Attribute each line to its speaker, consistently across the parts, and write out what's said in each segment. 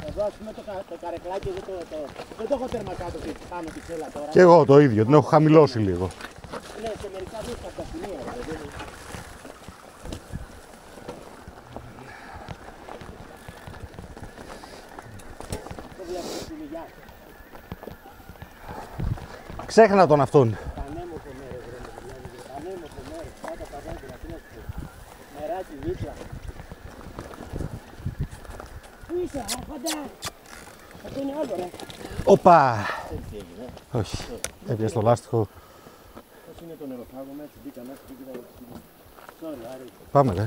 Speaker 1: Εδώ ας πούμε το καρεκλάκι δεν το έχω τέρμα κάτω πάνω τη τσέλα τώρα.
Speaker 2: Και εγώ το ίδιο, την έχω χαμηλώσει λίγο.
Speaker 1: Ναι, σε μερικά δίσκα από τα σημεία. Το βλέπω στη μιλιά.
Speaker 2: Ξέχνα τον αυτόν.
Speaker 1: Πανέμορφο μέρος ρε, πανέμορφο μέρος, κάτω από τα δέντρα, τι να σου πω. Μεράκι δίπλα. Πού είσαι, άρχοντα. Αυτό είναι όλο ρε.
Speaker 2: Οπα! Όχι, έπιασε το λάστιχο.
Speaker 1: Πώς είναι το νεροφάγωμα, έτσι μπήκα μέσα και κοίτα. Sorry, Άρη.
Speaker 2: Πάμε ρε.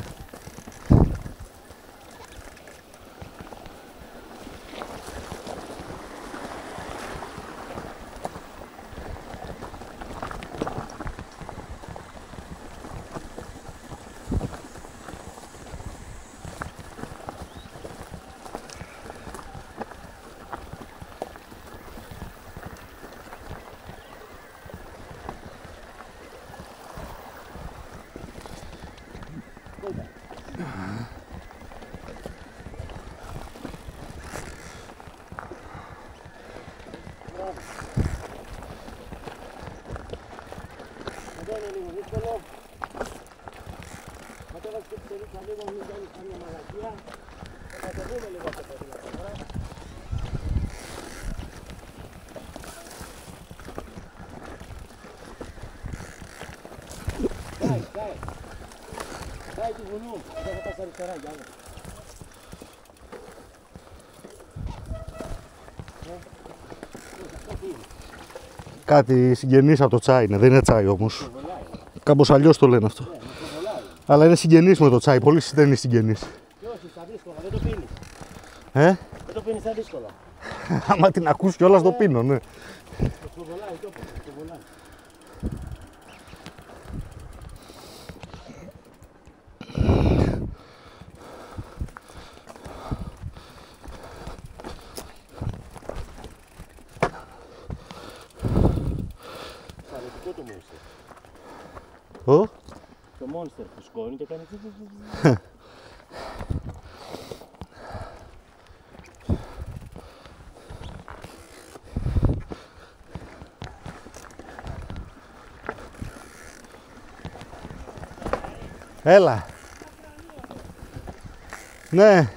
Speaker 1: Εδώ είναι λίγο δύσκολο. Κατέβασε και ψελίτσα λίγο, μην κάνεις καμία μαλακία. Θα το δούμε λίγο αυτό το ποδήλατο τώρα. Κάει. Κάει του βουνού. Εδώ θα πας αριστερά, για άλλο.
Speaker 2: Κάτι συγγενής από το τσάι είναι, δεν είναι τσάι όμως. Κάπως αλλιώς το λένε αυτό. Αλλά είναι συγγενής με το τσάι, πολύ στενής συγγενής.
Speaker 1: Και όχι, στα δύσκολα, δεν το πίνεις.
Speaker 2: Δεν
Speaker 1: το πίνεις στα δύσκολα.
Speaker 2: Άμα την ακούς κιόλας το πίνω, ναι.
Speaker 1: Το σοβολάει το σοβολάει. Αρεστικό το Monster. Το Monster που σκόνει και κάνει...
Speaker 2: Έλα. Ναι.